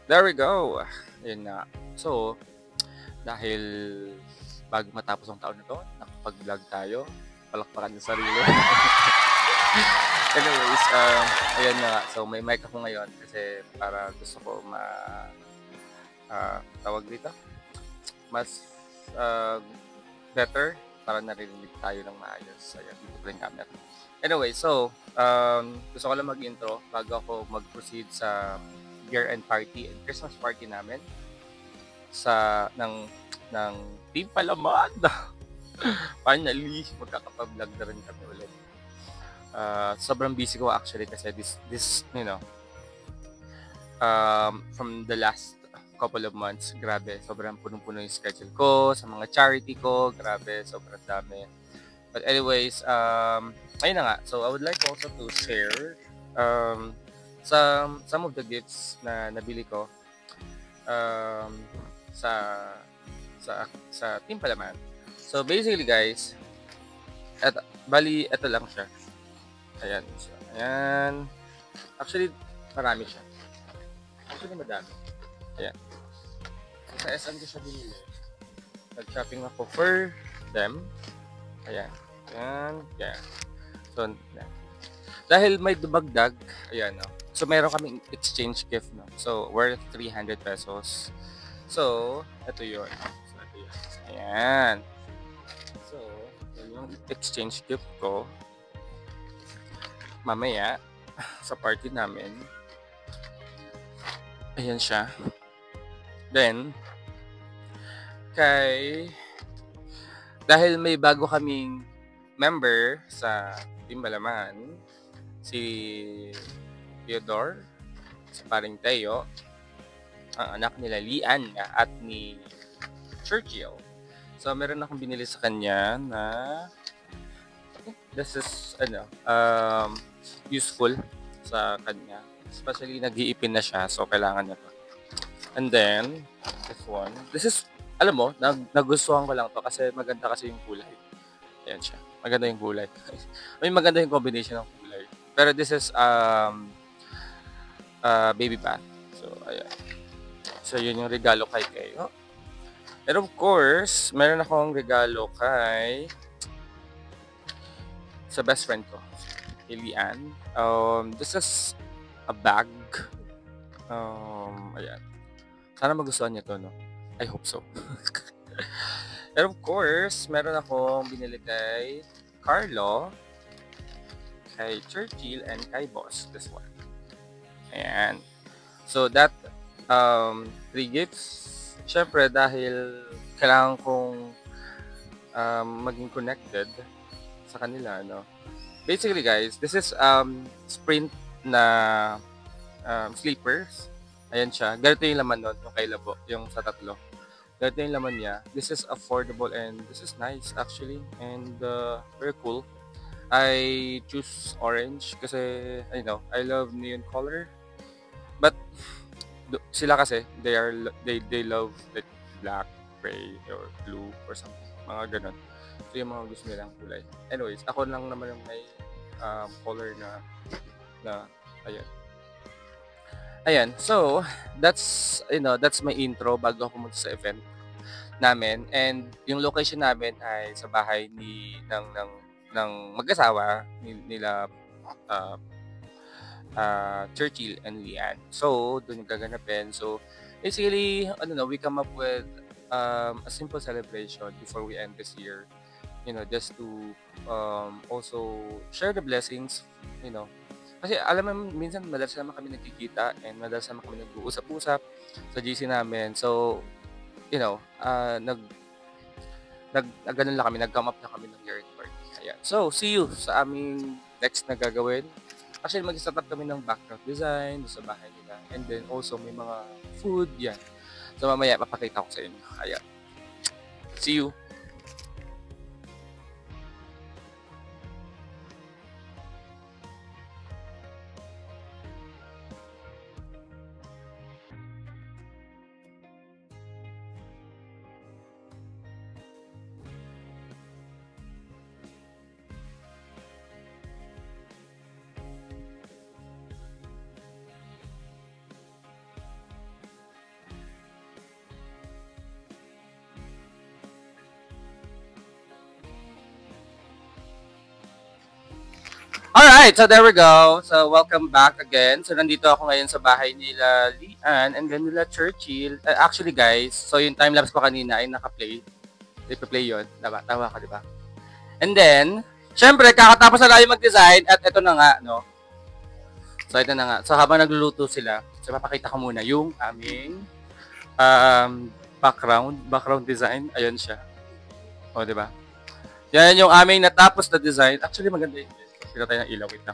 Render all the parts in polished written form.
There we go. Ayun nga. So, dahil bago matapos ang taon na 'to, nakapag-vlog tayo. Palakpakan yung sarili. Anyways, ayan na nga. So, may mic ako ngayon kasi para gusto ko tawag dito, mas ah, better para narinig tayo ng maayos. Ayan, dito ko yung camera. Anyway, so, gusto ko lang mag-intro bago ako mag-proceed sa year-end party and Christmas party namin ng Team Palaman. Finally, magkakapag-vlog na rin kami ulit. Sobrang busy ko actually kasi from the last couple of months, grabe, sobrang punong-puno yung schedule ko, sa mga charity ko, grabe, sobrang dami. But anyways, ayun na nga. So, I would like also to share some of the gifts na nabili ko um, sa sa Team Palaman. So, basically guys, ito lang siya. Ayan. So, ayan. Actually, marami siya. Actually, madami. Ayan. So, sa SM ko siya binili. Nag-shopping ako for them. Ayan. Ayan. Ayan. So, ayan. Dahil may dumagdag, ayan, no? So, meron kaming exchange gift, no? So, worth 300 pesos. So, ito yun. So, ito yun. Ayan. So, yun yung exchange gift ko. Mamaya, sa party namin. Ayan siya. Then, dahil may bago kaming member sa Team Balaman, si Theodore, si paring Teo, ang anak nila Lian at ni Churchill. So, meron akong binili sa kanya na this is useful sa kanya. Especially nag-iipin na siya, so kailangan niya to. And then, this is, alam mo, nagustuhan ko lang to kasi maganda kasi yung kulay. Ayan siya. Maganda yung kulay. May maganda yung combination ng kulay. Pero this is baby bath. So, ayan. So, yun yung regalo kay Kayo. And of course, meron akong regalo sa best friend ko, Elian. This is a bag. Ayan. Sana magustuhan niya to, no? I hope so. And of course, meron akong binili kay Carlo, kay Churchill, and kay Boss. This one. Ayan. So, that 3 gifts. Siyempre, dahil kailangan kong maging connected sa kanila, no? Basically, guys, this is Sprint na sleepers. Ayan siya. Ganito yung laman nun, yung kay Labo, yung sa tatlo. Ganito yung laman niya. This is affordable and this is nice actually. And very cool. I choose orange kasi, I love neon color. But, sila kasi, they love like black, gray, or blue, or something. Mga ganun. So, yung mga gusto nilang kulay. Anyways, ako lang naman yung may color na ayan. Ayan. So, that's my intro bago ako pumunta sa event namin. And yung location namin ay sa bahay ng mag-asawa nila Churchill and Lian. So, doon yung gaganapin. So, basically, we come up with a simple celebration before we end this year. Just to also share the blessings, Kasi alam mo, minsan madalas naman kami nagkikita and madalas naman kami nag-uusap-usap sa GC namin. So, ganun lang kami, nag-come up na kami ng year-end party. Ayan. So, see you sa aming next na gagawin. Actually, mag-start up kami ng background design sa bahay nila. And then also, may mga food, yan. So, mamaya, papakita ko sa inyo. Ayan. See you! Alright, so there we go. So, welcome back again. So, nandito ako ngayon sa bahay nila Lian and then nila Churchill. Actually, guys, so yung time-lapse ko kanina ay naka-play. Ipa-play yun. Diba? Tawa ka, diba? And then, syempre, kakatapos na tayo mag-design at ito na nga, no? So, ito na nga. So, habang nagluluto sila, so, papakita ko muna yung aming background design. Ayun siya. O, diba? Yan yung aming natapos na design. Actually, maganda yun. Sila tayo ng ilaw. Wait lang.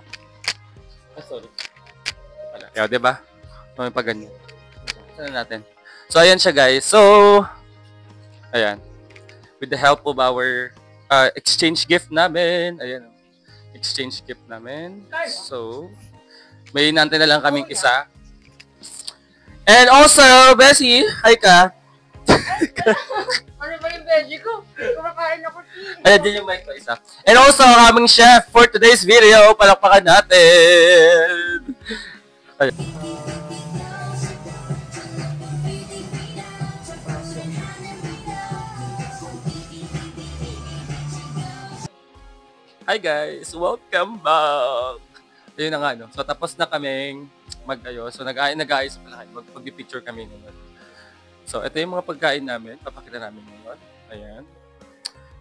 Sorry. Wala. Kaya, diba? So, may pag-ganyan. Saan natin? So, ayan siya, guys. So, ayan. With the help of our exchange gift namin. Ayan. Exchange gift namin. So, may nante na lang kaming isa. And also, Bessie, hi ka. Ano ba yung veggie ko? Kumakain ako. Ayan din yung mic ko isa. And also, ang aming chef for today's video. Palakpakan natin. Ayan. Hi guys! Welcome back! Ayun na nga, no? So, tapos na kaming mag-ayos. So, nag-ayos pala kayo. Mag-picture kami ngayon. So, ito yung mga pagkain namin. Papakita namin ngayon. Ayan.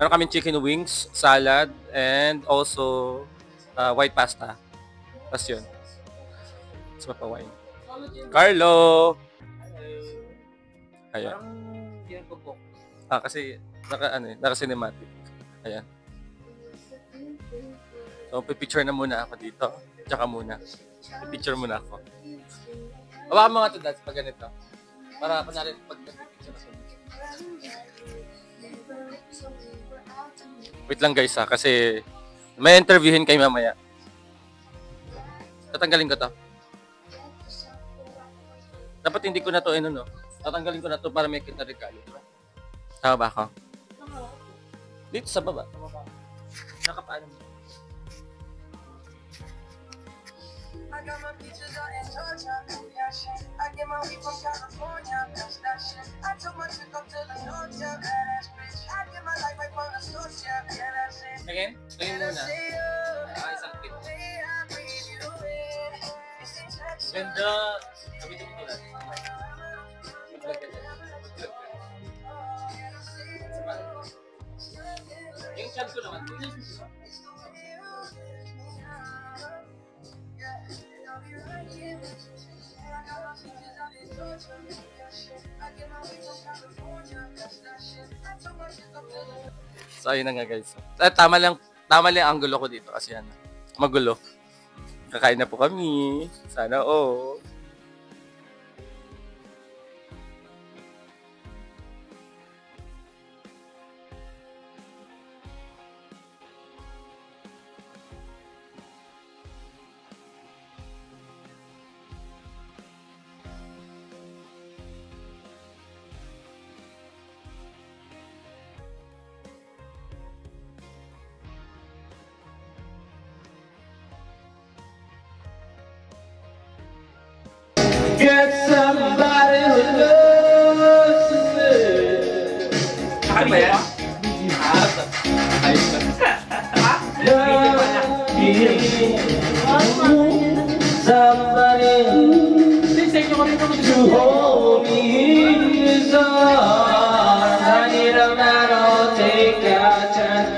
Meron kaming chicken wings, salad, and also white pasta. Tapos yun. Tapos mapa-wine. Carlo! Ayan. Kasi naka-cinematic. Ayan. So, pipicture na muna ako dito. Tsaka muna. Pipicture muna ako. Hawakan mga to, Dads, pag ganito. Para kunwari pag nagpipicture ako. Wait lang guys ha, kasi may interviewin kayo mamaya. Tatanggalin ko to. Dapat hindi ko na to no? Tatanggalin ko na to para may kita regalo. Tama ba ako? Dito sa baba. Nakapaano mo? I got my peaches out in Georgia, yeah shit. I get my weed from California, that's that shit. I took my chick up to the north, yeah, badass bitch. I get my life right from the source, yeah, that's it. Again? Ngayon muna. Isang tip. Ganda. Sabitin mo tulad. Yung chance ko naman. So ayun na nga guys. Tama lang ang angulo ko dito kasi magulo. Kakain na po kami. Sana get somebody who loves me. Ano ba yan? Ayos ba? Somebody to hold me in his arms. I need a man who'll take a chance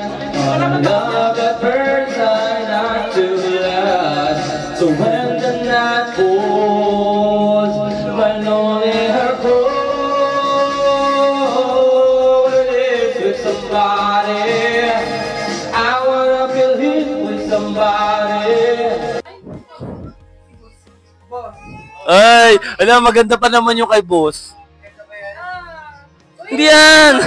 on love that burns are not to last. So when the night falls, my lonely heart grows. Live with somebody. I wanna believe with somebody. Ay, alam, maganda pa naman yung kay boss. Hindi yan!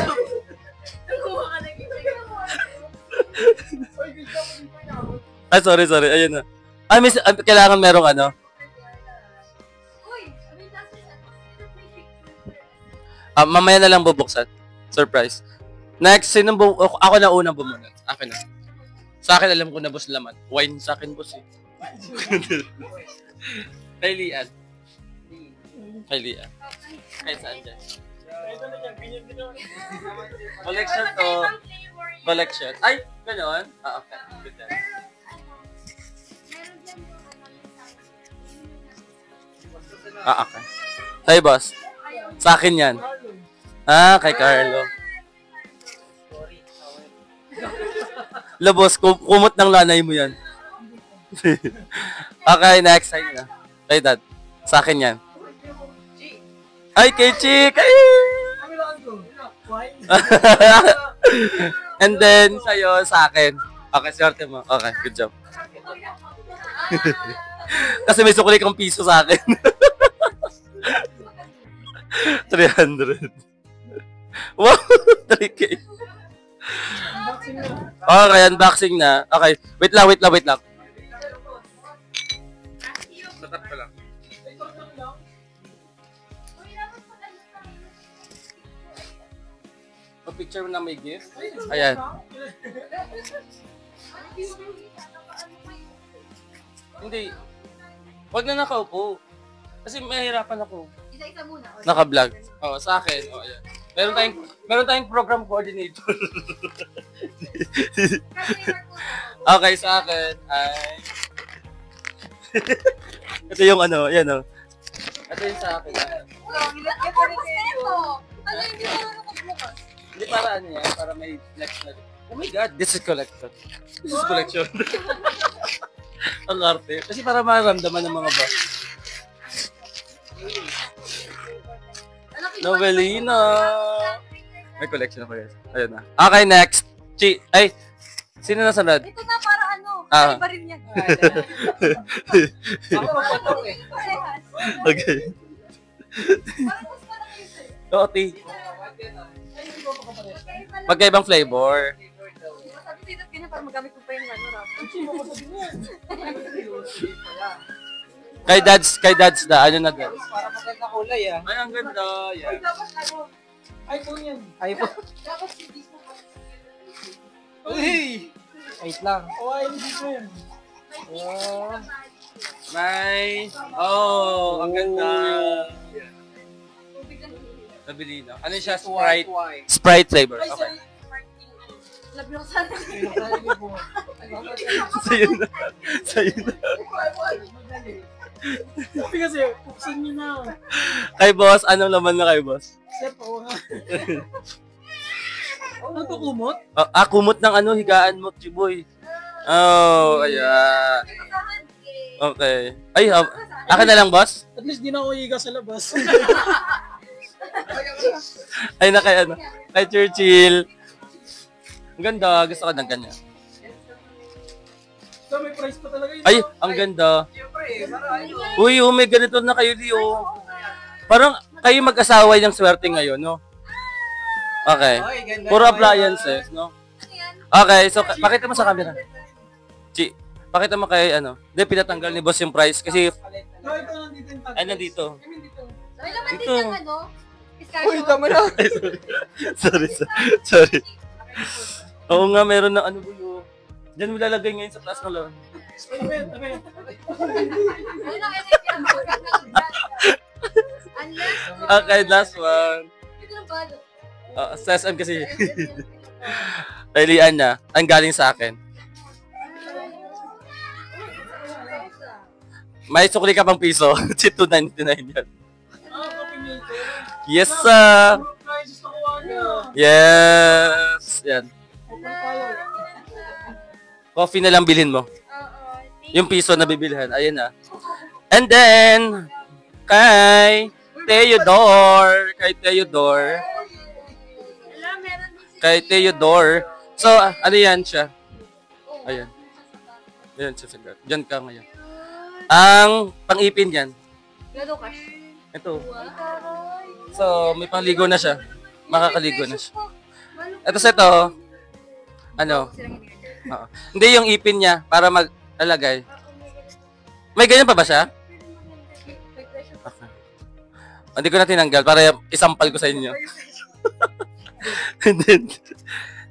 Ay, sorry. Ayun na. Ay, kailangan merong ano. Mamaya na lang bubuksan. Surprise. Next, ako na unang bumunod. Akin na. Sa akin, alam ko na boss laman. Wine sa akin, boss eh. Kay Lian. Kay saan dyan? Collection to. Collection. Ay, ganoon? Okay. Good then. Ah, okay. Sa'yo, boss. Sa akin yan. Ah, kay Carlo. Labos, kumot ng lanay mo yan. Okay, next. Sa'yo na. Kay dad. Sa akin yan. Ay, kay Chick! Ay! And then, sa'yo, sa akin. Okay, swerte mo. Okay, good job. Kasi may sukli kang piso sa akin. 300. Wow, 3K. Okay, unboxing na. Okay, wait lang. Satat pa lang. Picture mo na may gift. Ayan. Hindi. Huwag na nakaupo. Kasi mahirapan ako. Isa-isa muna. Naka-vlog. Oo, sa akin. Oh, ayan. Meron tayong program coordinator. Okay, sa akin ay... Ito yung ano, yan o. Ito yung sa akin. Hindi mo na magbukas. Hindi para ano yan, para may flex na. Oh my God, this is collection. This is collection. Ang arte. Kasi para maramdaman ng mga boss. Novelina. May collection ako guys. Ayun na. Okay, next. Ay, sino na sunod? Ito na para ano. Ah. Ay, pa rin yan. Okay. Toti. Magkaibang flavor. Sabi dito kanya para magamit ko pa yung ano, rap. Kay dads na. Ano na dads? Para maganda kulay ah. Ay, ang ganda. Yan. iPhone yan. iPhone. Dapat si Disney. Uy! Wait lang. Oh, ay, hindi ko yan. Oh. May... Oh, ang ganda. Nabili na. Ano siya? Sprite. Sprite flavor. Okay. Love you sana. Sa'yo na. Sa'yo na. Sabi kasi, buksan niyo na. Kay boss, anong laman na kay boss? Sir, oo nga. Ano to, kumot? Kumot ng ano, higaan mo, Chiboy. Oh, ayan. Okay. Ay, akin na lang, boss? At least di na ako higa sa labas. Ay, na kay ano? Kay Churchill. Ang ganda. Gusto ko ng ganyan. So, may price pa talaga yun. Ay, ang ganda. Uy, may ganito na kayo, Leo. Parang kayo mag-asawa yung swerte ngayon, no? Okay. Puro appliances, no? Okay, so pakita mo sa camera. Pakita mo kay ano. Hindi, pinatanggal ni boss yung price kasi... No, ito nandito yung tag. Ay, nandito. May laman din Ito. yung ano. Uy, tama na. Sorry. Oo nga, meron na ano bulo. Diyan mo lalagay ngayon sa class ng lawan. Tabi. Ano lang yan yung Okay, last one. Ito na balo. Sa SM kasi. Ay, lian na. Ang galing sa akin. May sukli ka pang piso. Si 299 yan. Yes, sir. Yes. Yan. Coffee na lang bilhin mo. Yung piso na bibilhan. Ayan na. And then, kay Theodore. Kay Theodore. So, ano yan siya? Ayan. Ayan siya. Diyan ka ngayon. Ang pang-ipin yan. Gado ka. Ito. So, may pangligo na siya. Makakaligo na siya. Ito sa ito. Ano? Hindi yung ipin niya para mag-alagay. May ganyan pa ba siya? Okay. Hindi ko na tinanggal para isampal ko sa inyo.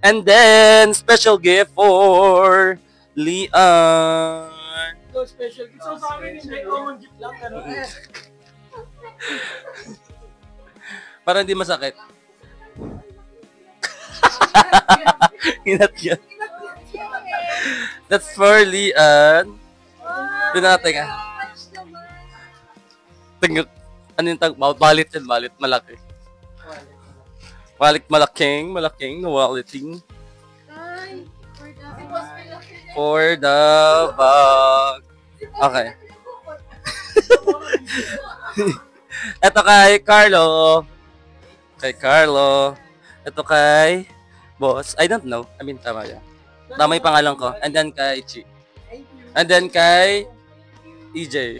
and then special gift for Leon. So, special gift. So, sa amin, may common gift lang. Ano? Para hindi masakit. Hinat yan. That's for Leon. Doon natin ah. Ano yung wallet yan? Wallet malaki. Wallet malaking, walleting. Ay, For the bag. Okay. Ito kay Carlo. Ito kay Boss. I don't know. I mean, tama yan. Tama yung pangalan ko. And then kay Chi. And then kay EJ.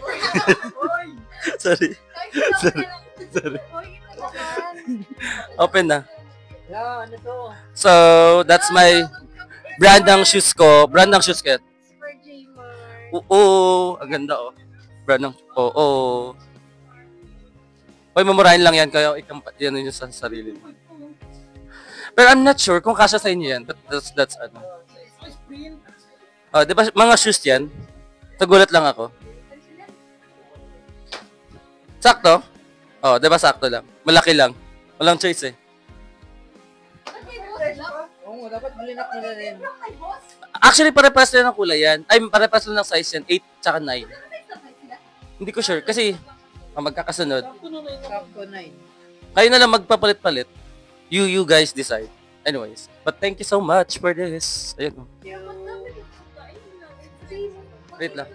Sorry. Open na. Yeah, ano to? So, that's my brand ng shoes ko. Brand ng shoes ko. For J-Mart. Oo. Ang ganda, oh. Brand ng... Oo. Hoy, mamurahin lang yan. Kaya yan yun sa sarili mo. Pero I'm not sure kung kasya sa inyo yan. That's ano. Oh, di ba mga shoes yan? Nagulat lang ako. Sakto? Oh, di ba sakto lang? Malaki lang. Walang choice eh. Oo, dapat blinak nila rin. Actually, pare-pares lang ng kulay yan. Ay, pare-pares lang ng size yan. 8 tsaka 9. Hindi ko sure. Kasi, magkakasunod. Sakto 9. Kayo na lang magpapalit-palit. You guys decide. Anyways. But thank you so much for this. Ayun. Wait lang.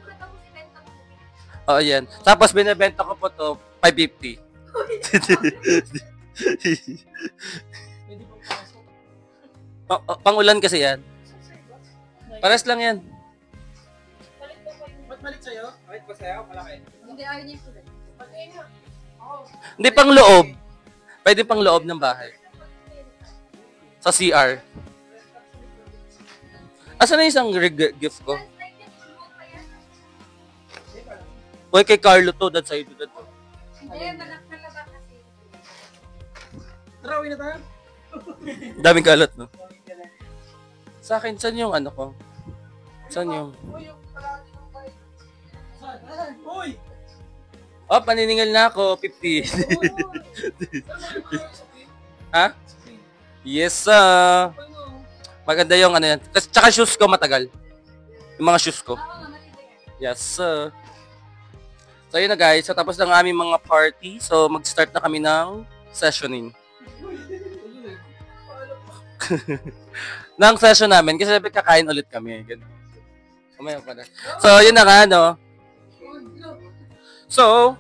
Oh, ayan. Tapos, binibenta ko po to 550. Pang-ulan kasi yan. Pares lang yan. Ba't balik sa'yo? Bakit ba sa'yo? Malaki. Hindi, ayaw niya ito. Hindi pang loob. Pwede pang loob ng bahay. Sa CR. Asan na isang gift ko? Uy, kay Carlo to. That's sa'yo to. Hindi, malaki na ba kasi? Tara, uwi na tayo. Daming kalat, no? Sa akin, saan yung ano ko? Saan yung... Uy! Oh, paniningal na ako. 50. Ha? Yes, maganda yung ano yan. Tsaka shoes ko matagal. Yung mga shoes ko. Yes, so yun na guys. So tapos na ang aming mga party. So mag-start na kami ng sessioning. Ng session namin. Kasi sabi kakain ulit kami. Kumaya pala. So yun na nga, no? So,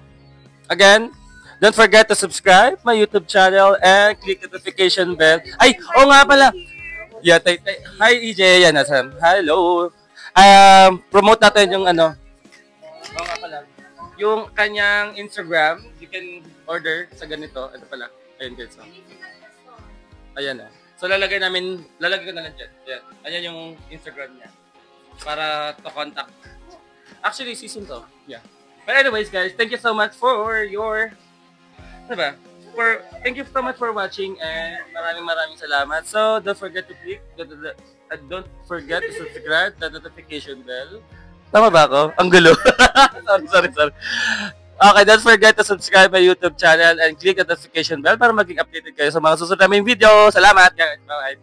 again, don't forget to subscribe my YouTube channel and click the notification bell. Ay, oo nga pala. Yeah, hi EJ, yan Sam. Hello. Promote natin yung ano. Oo nga pala. Yung kanyang Instagram, you can order sa ganito. Ito pala. Ayun guys. So. Ayan na. So lalagay ko na lang dyan. Ayan. Ayan yung Instagram niya. Para to contact. Actually, season to. Yeah. But anyways guys, thank you so much for your... Diba? Thank you so much for watching and maraming salamat. So, don't forget to click don't forget to subscribe the notification bell. Tama ba ako? Ang gulo. sorry. Okay, don't forget to subscribe my YouTube channel and click the notification bell para maging updated kayo sa mga susunod naming video. Salamat! Bye!